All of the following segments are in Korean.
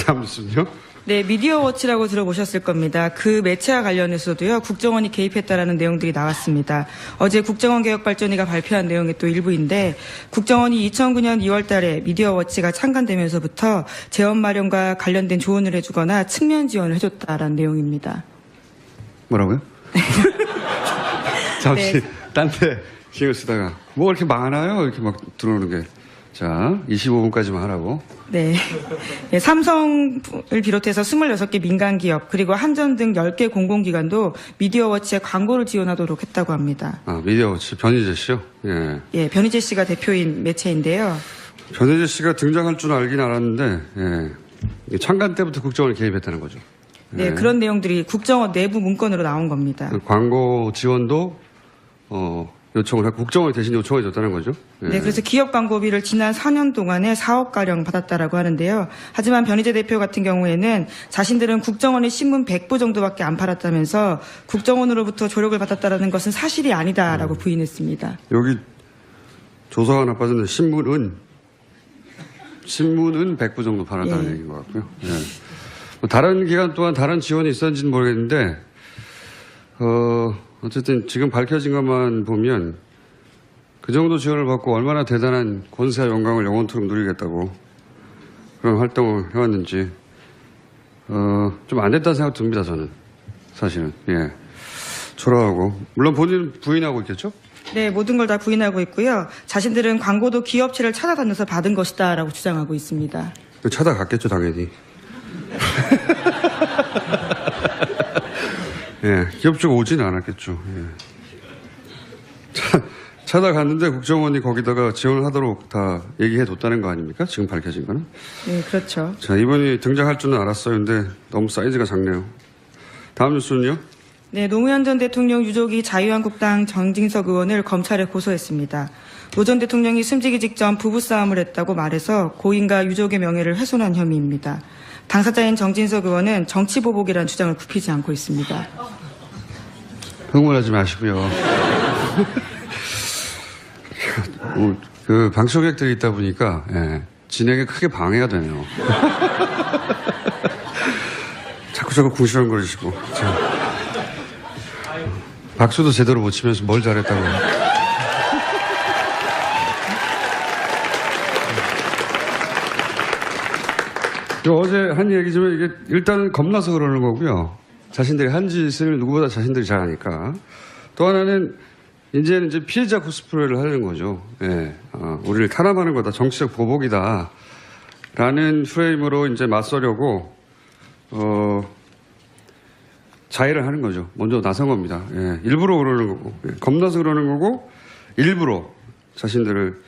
다음 뉴스는요? 네, 미디어워치라고 들어보셨을 겁니다. 그 매체와 관련해서도요, 국정원이 개입했다라는 내용들이 나왔습니다. 어제 국정원개혁발전위가 발표한 내용의 또 일부인데, 국정원이 2009년 2월 달에 미디어워치가 창간되면서부터 재원 마련과 관련된 조언을 해주거나 측면 지원을 해줬다라는 내용입니다. 뭐라고요? 잠시, 네. 딴 데 신경 쓰다가, 뭐가 이렇게 많아요? 이렇게 막 들어오는 게. 자, 25분까지만 하라고. 네. 네, 삼성을 비롯해서 26개 민간기업, 그리고 한전 등 10개 공공기관도 미디어워치에 광고를 지원하도록 했다고 합니다. 아, 미디어워치, 변희재 씨요? 예. 예, 변희재 씨가 대표인 매체인데요. 변희재 씨가 등장할 줄 알긴 알았는데, 예. 창간 때부터 국정원이 개입했다는 거죠. 네, 예. 그런 내용들이 국정원 내부 문건으로 나온 겁니다. 그 광고 지원도, 요청을 하고, 국정원이 대신 요청해 줬다는 거죠. 예. 네, 그래서 기업 광고비를 지난 4년 동안에 4억가량 받았다라고 하는데요. 하지만 변희재 대표 같은 경우에는 자신들은 국정원의 신문 100부 정도밖에 안 팔았다면서 국정원으로부터 조력을 받았다는 것은 사실이 아니다라고 부인했습니다. 여기 조사가 나빠졌는데 신문은 100부 정도 팔았다는 예. 얘기인 것 같고요. 예. 뭐 다른 기간 또한 다른 지원이 있었는지는 모르겠는데, 어쨌든 지금 밝혀진 것만 보면 그 정도 지원을 받고 얼마나 대단한 권세와 영광을 영원토록 누리겠다고 그런 활동을 해왔는지, 좀 안 됐다는 생각 듭니다, 저는. 사실은. 예. 초라하고. 물론 본인은 부인하고 있겠죠? 네, 모든 걸 다 부인하고 있고요. 자신들은 광고도 기업체를 찾아다녀서 받은 것이다라고 주장하고 있습니다. 찾아갔겠죠, 당연히. 예, 기업 쪽 오지는 않았겠죠. 예. 찾아갔는데 국정원이 거기다가 지원을 하도록 다 얘기해 뒀다는 거 아닙니까? 지금 밝혀진 거는. 네, 그렇죠. 자, 이번이 등장할 줄은 알았어요. 근데 너무 사이즈가 작네요. 다음 뉴스는요? 네, 노무현 전 대통령 유족이 자유한국당 정진석 의원을 검찰에 고소했습니다. 노 전 대통령이 숨지기 직전 부부싸움을 했다고 말해서 고인과 유족의 명예를 훼손한 혐의입니다. 당사자인 정진석 의원은 정치보복이라는 주장을 굽히지 않고 있습니다. 흥분하지 마시고요. 그 방청객들이 있다 보니까 예, 진행에 크게 방해가 되네요. 자꾸 궁시렁거리시고. 박수도 제대로 못 치면서 뭘 잘했다고. 어제 한 얘기지만 이게 일단은 겁나서 그러는 거고요. 자신들이 한 짓을 누구보다 자신들이 잘 아니까. 또 하나는 이제는 이제 피해자 코스프레를 하려는 거죠. 예, 우리를 탄압하는 거다. 정치적 보복이다. 라는 프레임으로 이제 맞서려고, 자해를 하는 거죠. 먼저 나선 겁니다. 예, 일부러 그러는 거고, 예, 겁나서 그러는 거고, 일부러 자신들을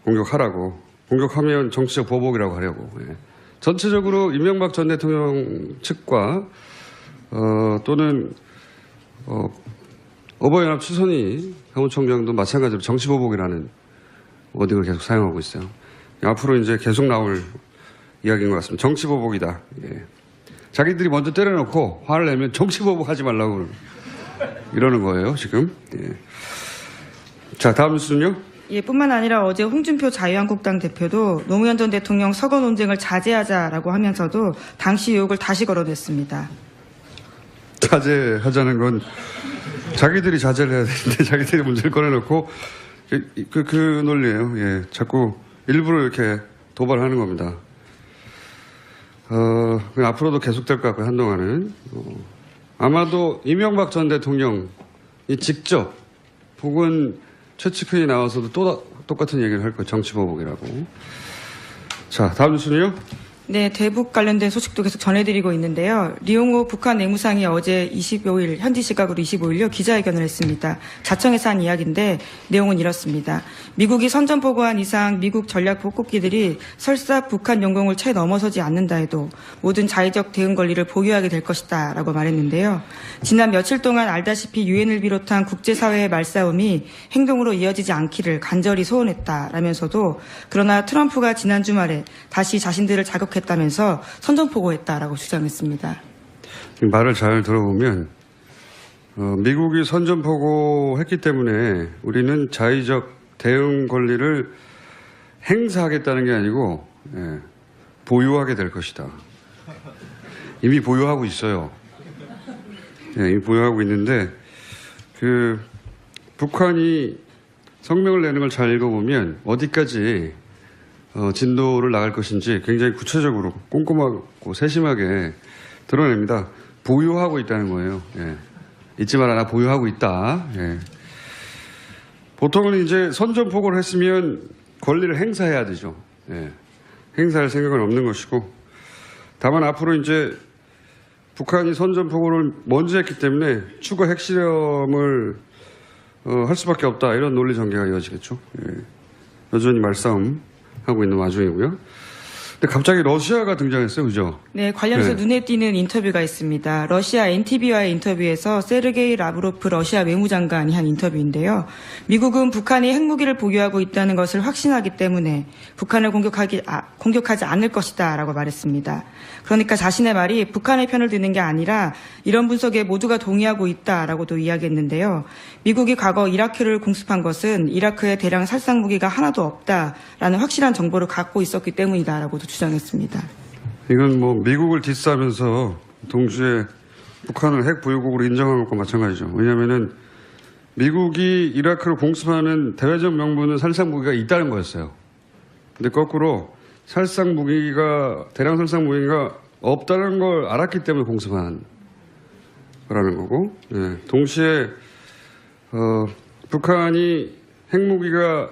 공격하라고, 공격하면 정치적 보복이라고 하려고. 예. 전체적으로 이명박 전 대통령 측과 또는 어버이연합 추선희 사무총장도 마찬가지로 정치보복이라는 워딩을 계속 사용하고 있어요. 앞으로 이제 계속 나올 이야기인 것 같습니다. 정치보복이다. 예. 자기들이 먼저 때려놓고 화를 내면 정치보복하지 말라고 이러는 거예요, 지금. 예. 자, 다음 뉴스는요? 예, 뿐만 아니라 어제 홍준표 자유한국당 대표도 노무현 전 대통령 서거 논쟁을 자제하자라고 하면서도 당시 의혹을 다시 걸어냈습니다. 자제하자는 건 자기들이 자제를 해야 되는데 자기들이 문제를 꺼내놓고 그 논리예요. 예, 자꾸 일부러 이렇게 도발하는 겁니다. 앞으로도 계속될 것 같고요. 한동안은 아마도 이명박 전 대통령이 직접 혹은 최측근이 나와서도 또 똑같은 얘기를 할 거예요. 정치보복이라고. 자, 다음 뉴스는요? 네, 대북 관련된 소식도 계속 전해드리고 있는데요. 리용호 북한 내무상이 어제 25일, 현지 시각으로 25일요, 기자회견을 했습니다. 자청에서 한 이야기인데 내용은 이렇습니다. 미국이 선전포고한 이상 미국 전략 복국기들이 설사 북한 영공을 채 넘어서지 않는다 해도 모든 자의적 대응 권리를 보유하게 될 것이다 라고 말했는데요. 지난 며칠 동안 알다시피 유엔을 비롯한 국제사회의 말싸움이 행동으로 이어지지 않기를 간절히 소원했다라면서도 그러나 트럼프가 지난 주말에 다시 자신들을 자극했다면서 선전포고했다라고 주장했습니다. 말을 잘 들어보면 미국이 선전포고했기 때문에 우리는 자의적 대응 권리를 행사하겠다는 게 아니고 보유하게 될 것이다. 이미 보유하고 있어요. 네, 이미 보유하고 있는데 북한이 성명을 내는 걸 잘 읽어보면 어디까지 진도를 나갈 것인지 굉장히 구체적으로 꼼꼼하고 세심하게 드러냅니다. 보유하고 있다는 거예요. 예. 잊지 마라, 나 보유하고 있다. 예. 보통은 이제 선전포고를 했으면 권리를 행사해야 되죠. 예. 행사할 생각은 없는 것이고, 다만 앞으로 이제 북한이 선전포고를 먼저 했기 때문에 추가 핵실험을 할 수밖에 없다, 이런 논리 전개가 이어지겠죠. 예. 여전히 말싸움 하고 있는 와중이고요. 근데 갑자기 러시아가 등장했어요, 그죠? 네, 관련해서 네. 눈에 띄는 인터뷰가 있습니다. 러시아 NTV와의 인터뷰에서 세르게이 라브로프 러시아 외무장관이 한 인터뷰인데요. 미국은 북한이 핵무기를 보유하고 있다는 것을 확신하기 때문에 북한을 공격하지 않을 것이다라고 말했습니다. 그러니까 자신의 말이 북한의 편을 드는 게 아니라 이런 분석에 모두가 동의하고 있다라고도 이야기했는데요. 미국이 과거 이라크를 공습한 것은 이라크에 대량 살상 무기가 하나도 없다라는 확실한 정보를 갖고 있었기 때문이다라고도 주장했습니다. 이건 뭐 미국을 디스하면서 동시에 북한을 핵 보유국으로 인정한 것과 마찬가지죠. 왜냐하면은 미국이 이라크를 공습하는 대외적 명분은 살상 무기가 있다는 거였어요. 근데 거꾸로 살상 무기가, 대량 살상 무기가 없다는 걸 알았기 때문에 공습한 거라는 거고, 예. 동시에 북한이 핵무기가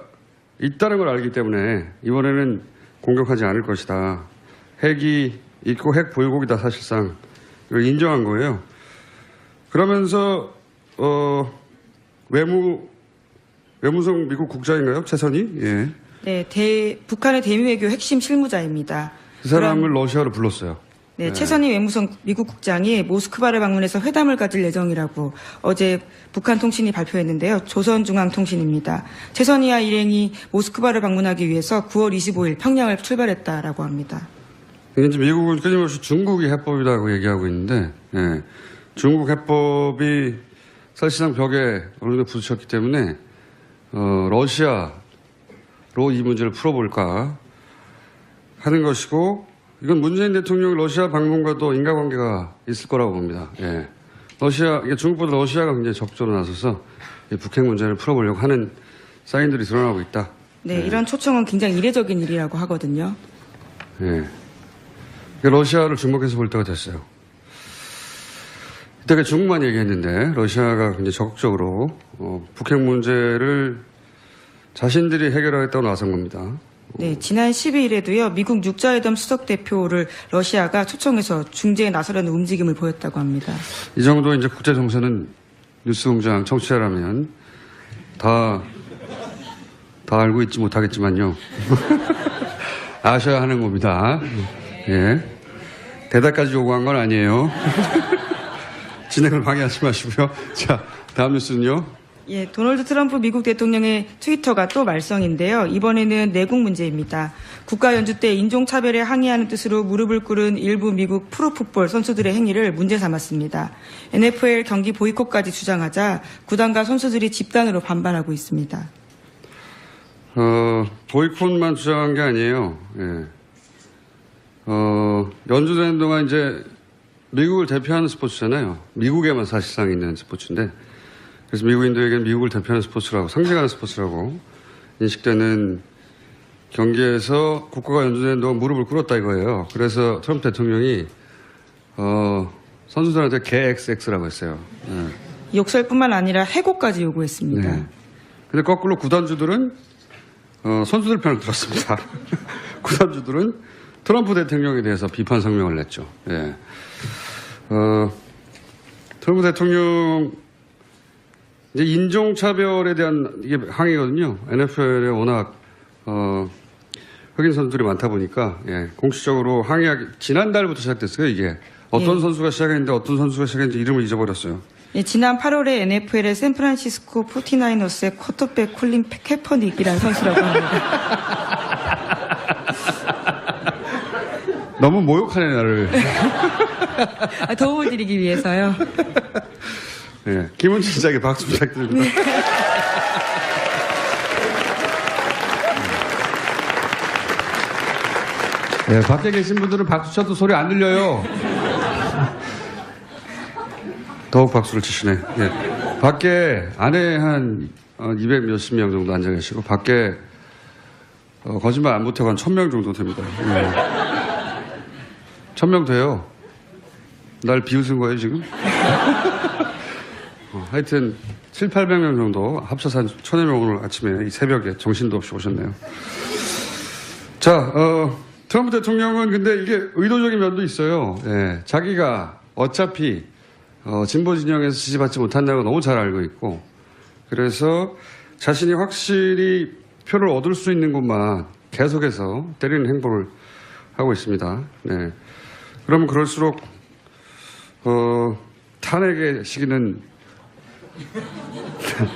있다는 걸 알기 때문에 이번에는 공격하지 않을 것이다. 핵이 있고 핵 보유국이다, 사실상. 이걸 인정한 거예요. 그러면서 외무성 미국 국장인가요? 최선희? 예. 네, 북한의 대미외교 핵심 실무자입니다. 그 사람을 러시아로 불렀어요. 네, 최선희 외무성 미국 국장이 모스크바를 방문해서 회담을 가질 예정이라고 어제 북한 통신이 발표했는데요. 조선중앙통신입니다. 최선희와 일행이 모스크바를 방문하기 위해서 9월 25일 평양을 출발했다라고 합니다. 이제 미국은 끊임없이 중국이 해법이라고 얘기하고 있는데, 예. 중국 해법이 사실상 벽에 어느 정도 부딪혔기 때문에 러시아로 이 문제를 풀어볼까 하는 것이고, 이건 문재인 대통령 러시아 방문과도 인과관계가 있을 거라고 봅니다. 예. 이게 중국보다 러시아가 굉장히 적극적으로 나서서 이 북핵 문제를 풀어보려고 하는 사인들이 드러나고 있다. 네, 예. 이런 초청은 굉장히 이례적인 일이라고 하거든요. 예. 러시아를 주목해서 볼 때가 됐어요. 이때가 중국만 얘기했는데 러시아가 굉장히 적극적으로 북핵 문제를 자신들이 해결하겠다고 나선 겁니다. 네, 지난 12일에도요, 미국 육자회담 수석 대표를 러시아가 초청해서 중재에 나서려는 움직임을 보였다고 합니다. 이 정도 이제 국제 정세는 뉴스공장 청취자라면 다 알고 있지 못하겠지만요. 아셔야 하는 겁니다. 예. 대답까지 요구한 건 아니에요. 진행을 방해하지 마시고요. 자, 다음 뉴스는요. 예, 도널드 트럼프 미국 대통령의 트위터가 또 말썽인데요. 이번에는 내국 문제입니다. 국가 연주 때 인종차별에 항의하는 뜻으로 무릎을 꿇은 일부 미국 프로풋볼 선수들의 행위를 문제 삼았습니다. NFL 경기 보이콧까지 주장하자 구단과 선수들이 집단으로 반발하고 있습니다. 보이콧만 주장한 게 아니에요. 예. 연주되는 동안 이제 미국을 대표하는 스포츠잖아요. 미국에만 사실상 있는 스포츠인데, 그래서 미국인들에게는 미국을 대표하는 스포츠라고, 상징하는 스포츠라고 인식되는 경기에서 국가가 연주되는 동안 무릎을 꿇었다 이거예요. 그래서 트럼프 대통령이 선수들한테 개XX라고 했어요. 예. 욕설뿐만 아니라 해고까지 요구했습니다. 네. 근데 거꾸로 구단주들은 선수들 편을 들었습니다. 구단주들은 트럼프 대통령에 대해서 비판 성명을 냈죠. 예. 트럼프 대통령 이제 인종차별에 대한 이게 항의거든요. NFL에 워낙 흑인 선수들이 많다 보니까 예, 공식적으로 항의하기 지난달부터 시작됐어요. 이게 어떤 예. 선수가 시작했는데 어떤 선수가 시작했는지 이름을 잊어버렸어요. 예, 지난 8월에 NFL의 샌프란시스코 49어스의 쿼터백 콜린 캐퍼닉이라는 선수라고 합니다. 너무 모욕하네 나를. 도움을 드리기 위해서요. 예, 김은지 기자에게 박수 부탁드립니다. 네, 밖에 계신 분들은 박수 쳐도 소리 안 들려요. 더욱 박수를 치시네. 네. 밖에 안에 한 200 몇십 명 정도 앉아 계시고 밖에 거짓말 안 못하고 한 1000명 정도 됩니다. 네. 1000명 돼요. 날 비웃은 거예요 지금? 하여튼 7, 800명 정도 합쳐서 한 1000여 명 오늘 아침에 이 새벽에 정신도 없이 오셨네요. 자, 트럼프 대통령은 근데 이게 의도적인 면도 있어요. 예, 자기가 어차피 진보 진영에서 지지받지 못한다는 걸 너무 잘 알고 있고 그래서 자신이 확실히 표를 얻을 수 있는 곳만 계속해서 때리는 행보를 하고 있습니다. 네. 그러면 그럴수록 탄핵의 시기는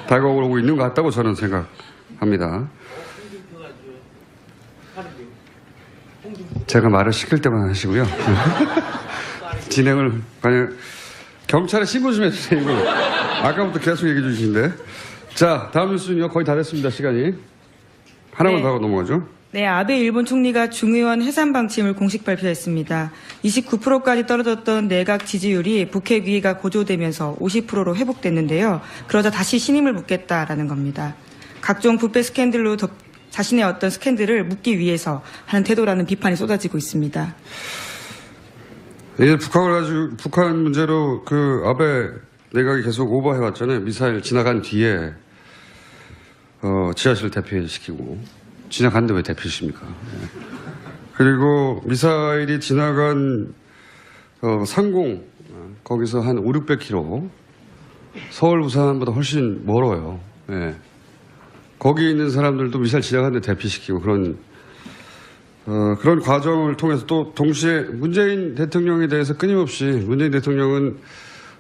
다가오고 있는 것 같다고 저는 생각합니다. 제가 말을 시킬 때만 하시고요. 진행을 그냥 경찰에 신고 좀 해주세요. 이거. 아까부터 계속 얘기해 주시는데. 자, 다음 뉴스는요. 거의 다 됐습니다. 시간이. 하나만 네. 더 하고 넘어가죠. 네, 아베 일본 총리가 중의원 해산 방침을 공식 발표했습니다. 29%까지 떨어졌던 내각 지지율이 북핵 위기가 고조되면서 50%로 회복됐는데요. 그러자 다시 신임을 묻겠다라는 겁니다. 각종 부패 스캔들로 자신의 어떤 스캔들을 묻기 위해서 하는 태도라는 비판이 쏟아지고 있습니다. 예, 북한 문제로 그 아베 내각이 계속 오버해왔잖아요. 미사일 지나간 뒤에 지하실 대피시키고 지나갔는데 왜 대피십니까? 예. 그리고 미사일이 지나간 상공 거기서 한 5, 600km 서울 부산보다 훨씬 멀어요. 예. 거기 있는 사람들도 미사일 지나갔는데 대피시키고 그런 과정을 통해서 또 동시에 문재인 대통령에 대해서 끊임없이 문재인 대통령은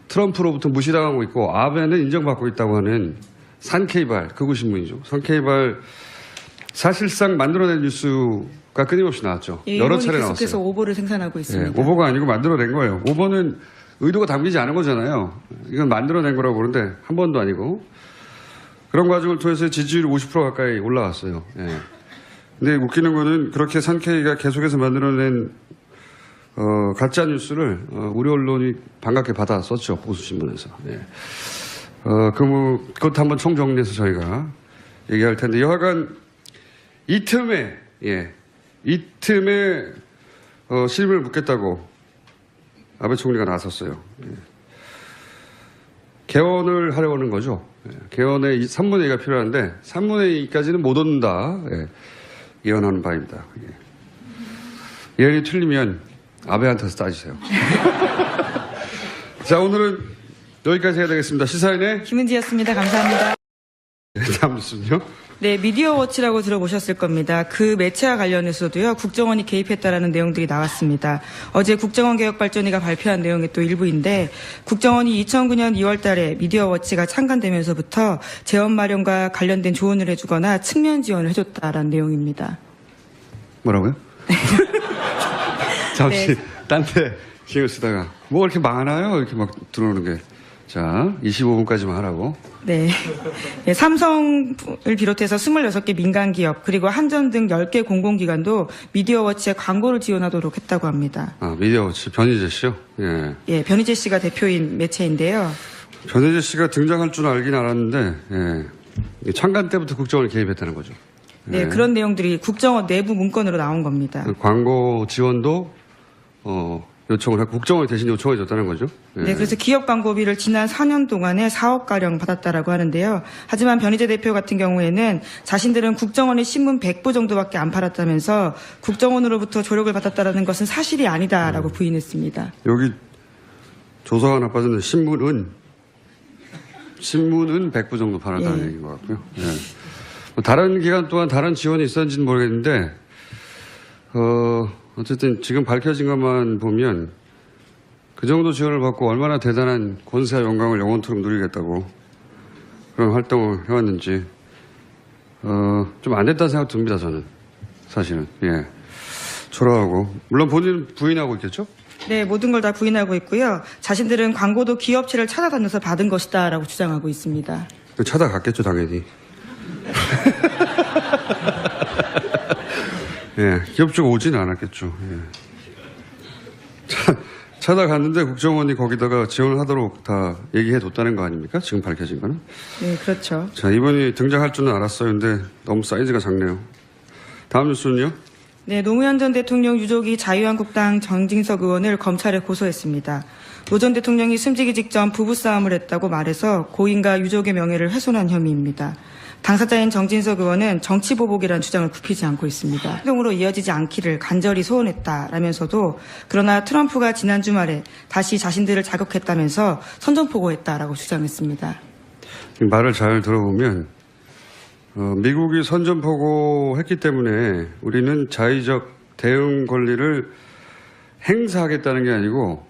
트럼프로부터 무시당하고 있고 아베는 인정받고 있다고 하는 산케이발 극우신문이죠. 산케이발 사실상 만들어낸 뉴스가 끊임없이 나왔죠. 예, 여러 차례 나왔어요. 계속해서 오보를 생산하고 있습니다. 예, 오보가 아니고 만들어낸 거예요. 오보는 의도가 담기지 않은 거잖아요. 이건 만들어낸 거라고 그러는데 한 번도 아니고 그런 과정을 통해서 지지율이 50% 가까이 올라왔어요. 예. 근데 웃기는 거는 그렇게 산케이가 계속해서 만들어낸 가짜 뉴스를 우리 언론이 반갑게 받아 썼죠. 보수신문에서. 예. 그것도 한번 총정리해서 저희가 얘기할 텐데 여하간 이 틈에 신임을 묻겠다고 아베 총리가 나섰어요. 예. 개헌을 하려고 하는 거죠. 예. 개헌에 3분의 2가 필요한데 3분의 2까지는 못 얻는다. 예. 예언하는 바입니다. 예. 예언이 틀리면 아베한테서 따지세요. 자, 오늘은 여기까지 해야 되겠습니다. 시사인의 김은지였습니다. 감사합니다. 다음 뉴스는요. 네, 미디어워치라고 들어보셨을 겁니다. 그 매체와 관련해서도요, 국정원이 개입했다라는 내용들이 나왔습니다. 어제 국정원개혁발전위가 발표한 내용의 또 일부인데, 국정원이 2009년 2월 달에 미디어워치가 창간되면서부터 재원 마련과 관련된 조언을 해주거나 측면 지원을 해줬다라는 내용입니다. 뭐라고요? 잠시 네. 딴 데 신경 쓰다가 뭐 이렇게 많아요? 이렇게 막 들어오는 게. 자, 25분까지만 하라고. 네. 네, 삼성을 비롯해서 26개 민간기업 그리고 한전 등 10개 공공기관도 미디어워치에 광고를 지원하도록 했다고 합니다. 아, 미디어워치 변희재 씨요? 예. 예, 변희재 씨가 대표인 매체인데요. 변희재 씨가 등장할 줄 알긴 알았는데, 예. 창간 때부터 국정원이 개입했다는 거죠. 네, 예. 그런 내용들이 국정원 내부 문건으로 나온 겁니다. 그 광고 지원도, 요청을 하고 국정원이 대신 요청해 줬다는 거죠. 예. 네, 그래서 기업 광고비를 지난 4년 동안에 4억가량 받았다라고 하는데요. 하지만 변희재 대표 같은 경우에는 자신들은 국정원의 신문 100부 정도밖에 안 팔았다면서 국정원으로부터 조력을 받았다는 것은 사실이 아니다라고 부인했습니다. 여기 조사가 하나 빠졌는데 신문은 100부 정도 팔았다는 예. 얘기인 것 같고요. 예. 뭐 다른 기간 동안 다른 지원이 있었는지는 모르겠는데 어쨌든 지금 밝혀진 것만 보면 그 정도 지원을 받고 얼마나 대단한 권세와 영광을 영원토록 누리겠다고 그런 활동을 해왔는지 좀 안 됐다는 생각 듭니다. 저는 사실은 예 초라하고 물론 본인은 부인하고 있겠죠. 네, 모든 걸 다 부인하고 있고요. 자신들은 광고도 기업체를 찾아다녀서 받은 것이다라고 주장하고 있습니다. 찾아갔겠죠, 당연히. 예, 기업 쪽 오지는 않았겠죠. 예. 찾아갔는데 국정원이 거기다가 지원을 하도록 다 얘기해뒀다는 거 아닙니까? 지금 밝혀진 거는. 네, 그렇죠. 자, 이번이 등장할 줄은 알았어요. 근데 너무 사이즈가 작네요. 다음 뉴스는요? 네, 노무현 전 대통령 유족이 자유한국당 정진석 의원을 검찰에 고소했습니다. 노 전 대통령이 숨지기 직전 부부싸움을 했다고 말해서 고인과 유족의 명예를 훼손한 혐의입니다. 당사자인 정진석 의원은 정치보복이라는 주장을 굽히지 않고 있습니다. 행동으로 이어지지 않기를 간절히 소원했다라면서도 그러나 트럼프가 지난 주말에 다시 자신들을 자극했다면서 선전포고했다라고 주장했습니다. 말을 잘 들어보면 미국이 선전포고했기 때문에 우리는 자의적 대응 권리를 행사하겠다는 게 아니고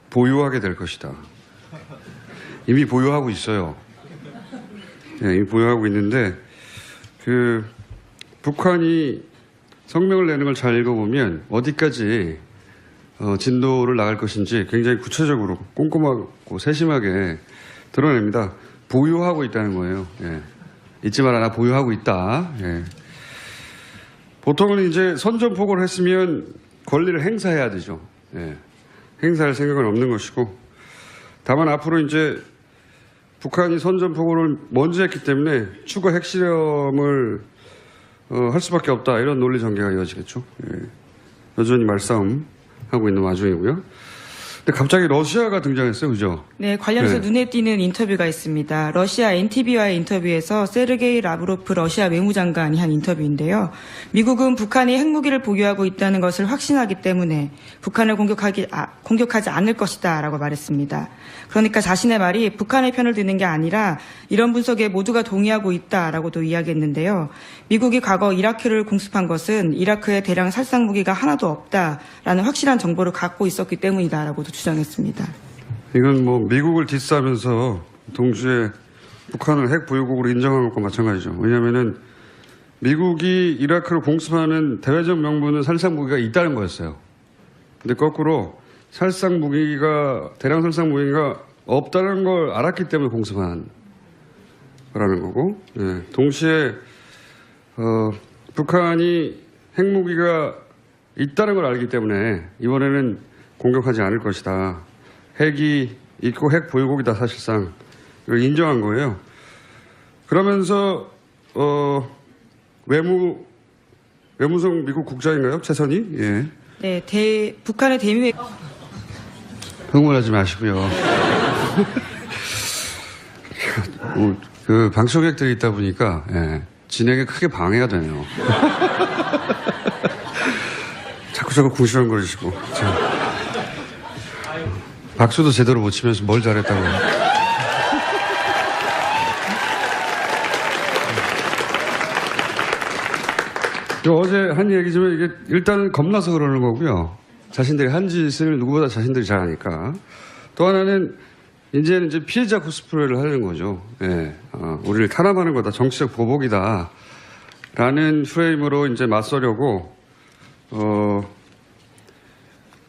보유하게 될 것이다. 이미 보유하고 있어요. 이미 보유하고 있는데 북한이 성명을 내는 걸 잘 읽어보면 어디까지 진도를 나갈 것인지 굉장히 구체적으로 꼼꼼하고 세심하게 드러냅니다. 보유하고 있다는 거예요. 잊지 마라, 나 보유하고 있다. 보통은 이제 선전포고를 했으면 권리를 행사해야 되죠. 행사할 생각은 없는 것이고, 다만 앞으로 이제 북한이 선전포고를 먼저 했기 때문에 추가 핵실험을 할 수밖에 없다, 이런 논리 전개가 이어지겠죠. 여전히 말싸움하고 있는 와중이고요. 근데 갑자기 러시아가 등장했어요, 그죠? 네, 관련해서 네. 눈에 띄는 인터뷰가 있습니다. 러시아 NTV와의 인터뷰에서 세르게이 라브로프 러시아 외무장관이 한 인터뷰인데요. 미국은 북한이 핵무기를 보유하고 있다는 것을 확신하기 때문에 북한을 공격하지 않을 것이다라고 말했습니다. 그러니까 자신의 말이 북한의 편을 드는 게 아니라 이런 분석에 모두가 동의하고 있다라고도 이야기했는데요. 미국이 과거 이라크를 공습한 것은 이라크에 대량 살상 무기가 하나도 없다라는 확실한 정보를 갖고 있었기 때문이다라고도 주장했습니다. 이건 뭐 미국을 디스하면서 동시에 북한을 핵 보유국으로 인정한 것과 마찬가지죠. 왜냐하면은 미국이 이라크를 공습하는 대외적 명분은 살상 무기가 있다는 거였어요. 근데 거꾸로 대량 살상 무기가 없다는 걸 알았기 때문에 공습한 거라는 거고, 동시에 북한이 핵무기가 있다는 걸 알기 때문에 이번에는 공격하지 않을 것이다. 핵이 있고 핵 보유국이다, 사실상. 이걸 인정한 거예요. 그러면서 외무성 미국 국장인가요? 최선희? 예. 네, 북한의 대미 흥분하지 마시고요. 방청객들이 있다 보니까 진행에 크게 방해가 되네요. 자꾸 궁시렁거리시고. 박수도 제대로 못 치면서 뭘 잘했다고. 어제 한 얘기지만 이게 일단은 겁나서 그러는 거고요. 자신들이 한 짓을 누구보다 자신들이 잘하니까. 또 하나는 이제는 피해자 코스프레를 하는 거죠. 우리를 탄압하는 거다. 정치적 보복이다. 라는 프레임으로 이제 맞서려고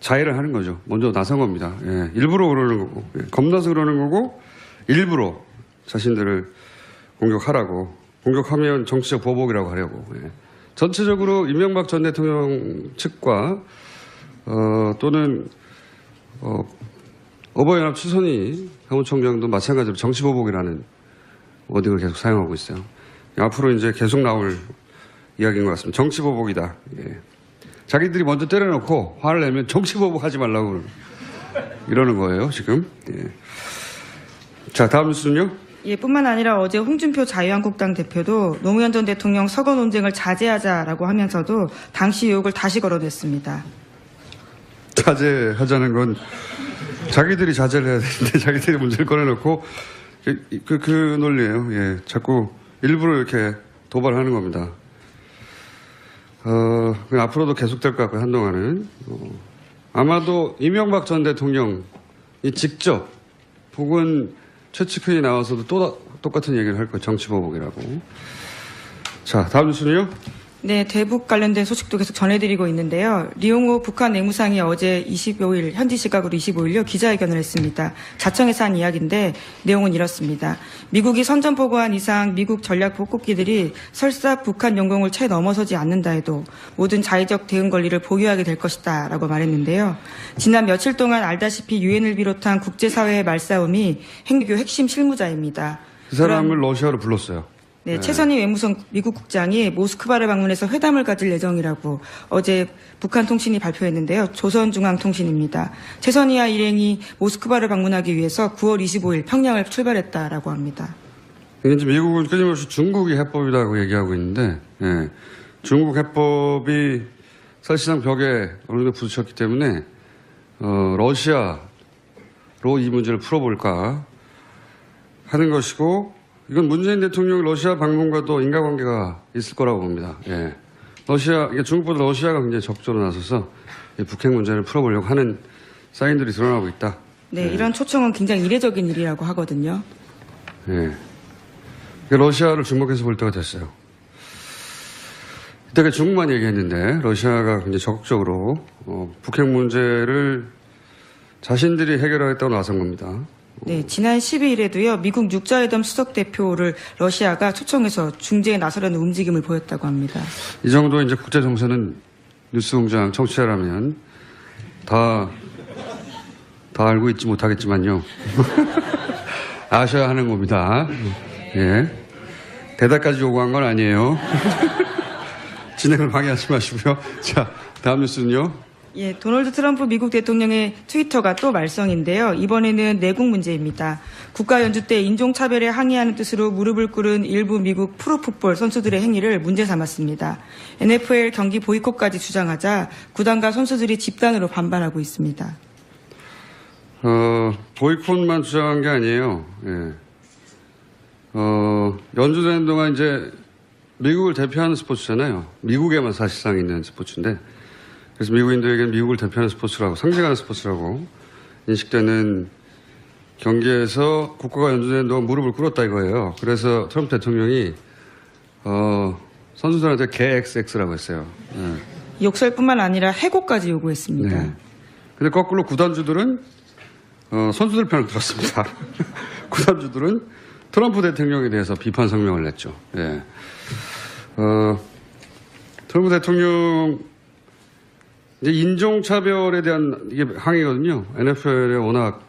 자해를 하는 거죠. 먼저 나선 겁니다. 일부러 그러는 거고, 겁나서 그러는 거고, 일부러 자신들을 공격하면 정치적 보복이라고 하려고. 전체적으로 이명박 전 대통령 측과 또는 어버이연합 추선희 사무총장도 마찬가지로 정치보복이라는 워딩을 계속 사용하고 있어요. 앞으로 이제 계속 나올 이야기인 것 같습니다. 정치보복이다. 자기들이 먼저 때려놓고 화를 내면 정치보복하지 말라고 이러는 거예요, 지금. 자, 다음 뉴스는요? 뿐만 아니라 어제 홍준표 자유한국당 대표도 노무현 전 대통령 서거 논쟁을 자제하자라고 하면서도 당시 의혹을 다시 걸어냈습니다. 자제하자는 건 자기들이 자제를 해야 되는데 자기들이 문제를 꺼내놓고 그 논리예요. 자꾸 일부러 이렇게 도발하는 겁니다. 앞으로도 계속될 것 같고요, 한동안은. 아마도 이명박 전 대통령이 직접 혹은 최측근이 나와서도 또 똑같은 얘기를 할 거예요. 정치보복이라고. 자, 다음 뉴스는요? 네, 대북 관련된 소식도 계속 전해드리고 있는데요. 리용호 북한 내무상이 어제 25일, 현지 시각으로 25일요, 기자회견을 했습니다. 자청에서 한 이야기인데 내용은 이렇습니다. 미국이 선전포고한 이상 미국 전략 복국기들이 설사 북한 영공을 채 넘어서지 않는다 해도 모든 자의적 대응 권리를 보유하게 될 것이다 라고 말했는데요. 지난 며칠 동안 알다시피 유엔을 비롯한 국제사회의 말싸움이 핵외교 핵심 실무자입니다. 그 사람을 러시아로 불렀어요. 네, 최선희 외무성 미국 국장이 모스크바를 방문해서 회담을 가질 예정이라고 어제 북한 통신이 발표했는데요. 조선중앙통신입니다. 최선희와 일행이 모스크바를 방문하기 위해서 9월 25일 평양을 출발했다라고 합니다. 이제 미국은 끊임없이 중국이 해법이라고 얘기하고 있는데, 예, 중국 해법이 사실상 벽에 어느 정도 부딪혔기 때문에 러시아로 이 문제를 풀어볼까 하는 것이고, 이건 문재인 대통령의 러시아 방문과도 인과관계가 있을 거라고 봅니다. 예. 중국보다 러시아가 굉장히 적극적으로 나서서 이 북핵 문제를 풀어보려고 하는 사인들이 드러나고 있다. 네, 이런 초청은 굉장히 이례적인 일이라고 하거든요. 예. 러시아를 주목해서 볼 때가 됐어요. 이때가 중국만 얘기했는데 러시아가 굉장히 적극적으로 북핵 문제를 자신들이 해결하겠다고 나선 겁니다. 네, 지난 12일에도요, 미국 육자회담 수석 대표를 러시아가 초청해서 중재에 나서려는 움직임을 보였다고 합니다. 이 정도 이제 국제 정세는 뉴스공장 청취자라면 다 알고 있지 못하겠지만요. 아셔야 하는 겁니다. 예. 대답까지 요구한 건 아니에요. 진행을 방해하지 마시고요. 자, 다음 뉴스는요. 예, 도널드 트럼프 미국 대통령의 트위터가 또 말썽인데요. 이번에는 내국 문제입니다. 국가 연주 때 인종차별에 항의하는 뜻으로 무릎을 꿇은 일부 미국 프로풋볼 선수들의 행위를 문제 삼았습니다. NFL 경기 보이콧까지 주장하자 구단과 선수들이 집단으로 반발하고 있습니다. 보이콧만 주장한 게 아니에요. 예. 연주되는 동안 이제 미국을 대표하는 스포츠잖아요. 미국에만 사실상 있는 스포츠인데, 그래서 미국인들에게는 미국을 대표하는 스포츠라고, 상징하는 스포츠라고 인식되는 경기에서 국가가 연주되는 동안 무릎을 꿇었다 이거예요. 그래서 트럼프 대통령이 선수들한테 개XX라고 했어요. 네. 욕설뿐만 아니라 해고까지 요구했습니다. 네. 근데 거꾸로 구단주들은 선수들 편을 들었습니다. 구단주들은 트럼프 대통령에 대해서 비판 성명을 냈죠. 예. 트럼프 대통령 이제 인종차별에 대한 이게 항의거든요. NFL에 워낙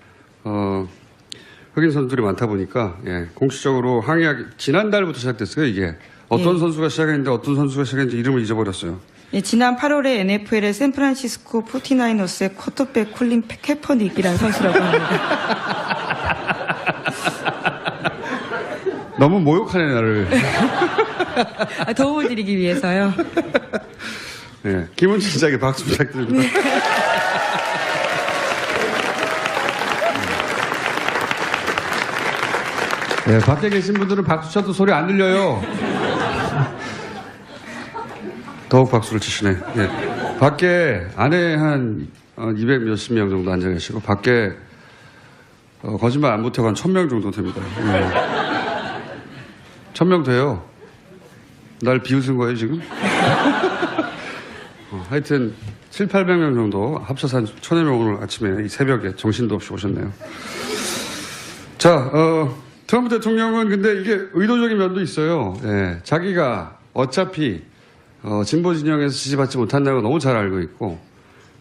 흑인 선수들이 많다 보니까 예, 공식적으로 항의하기 지난달부터 시작됐어요. 이게 어떤 선수가 시작했는데 어떤 선수가 시작했는지 이름을 잊어버렸어요. 예, 지난 8월에 NFL의 샌프란시스코 49어스의 쿼터백 콜린 캐퍼닉이라는 선수라고 합니다. 너무 모욕하네 나를. 도움을 드리기 위해서요. 네, 김은진 기자에게 박수 부탁드립니다. 네. 네, 밖에 계신 분들은 박수 쳐도 소리 안 들려요. 더욱 박수를 치시네. 네. 밖에 안에 한 200 몇십 명 정도 앉아 계시고 밖에 거짓말 안 못하고 한 1000명 정도 됩니다. 네. 1000명 돼요. 날 비웃은 거예요 지금? 하여튼 7, 800명 정도 합쳐서 한 1000여 명 오늘 아침에 이 새벽에 정신도 없이 오셨네요. 자, 트럼프 대통령은 근데 이게 의도적인 면도 있어요. 예, 자기가 어차피 진보 진영에서 지지받지 못한다는 걸 너무 잘 알고 있고,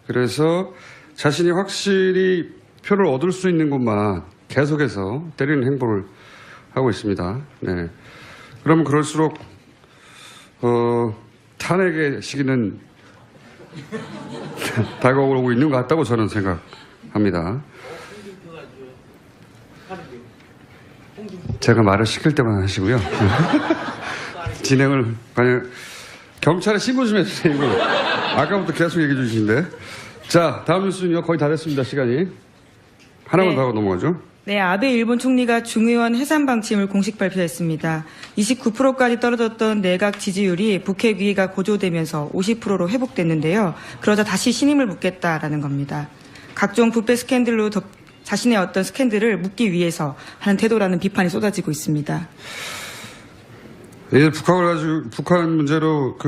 그래서 자신이 확실히 표를 얻을 수 있는 곳만 계속해서 때리는 행보를 하고 있습니다. 네. 그러면 그럴수록 탄핵의 시기는 다가오고 있는 것 같다고 저는 생각합니다. 제가 말을 시킬 때만 하시고요. 진행을 그냥 경찰에 신고 좀 해주세요. 이거. 아까부터 계속 얘기해 주시는데. 자, 다음 뉴스는요. 거의 다 됐습니다. 시간이. 하나만 네. 더 하고 넘어가죠. 네, 아베 일본 총리가 중의원 해산 방침을 공식 발표했습니다. 29%까지 떨어졌던 내각 지지율이 북핵 위기가 고조되면서 50%로 회복됐는데요. 그러자 다시 신임을 묻겠다라는 겁니다. 각종 부패 스캔들로 자신의 어떤 스캔들을 묻기 위해서 하는 태도라는 비판이 쏟아지고 있습니다. 북한 문제로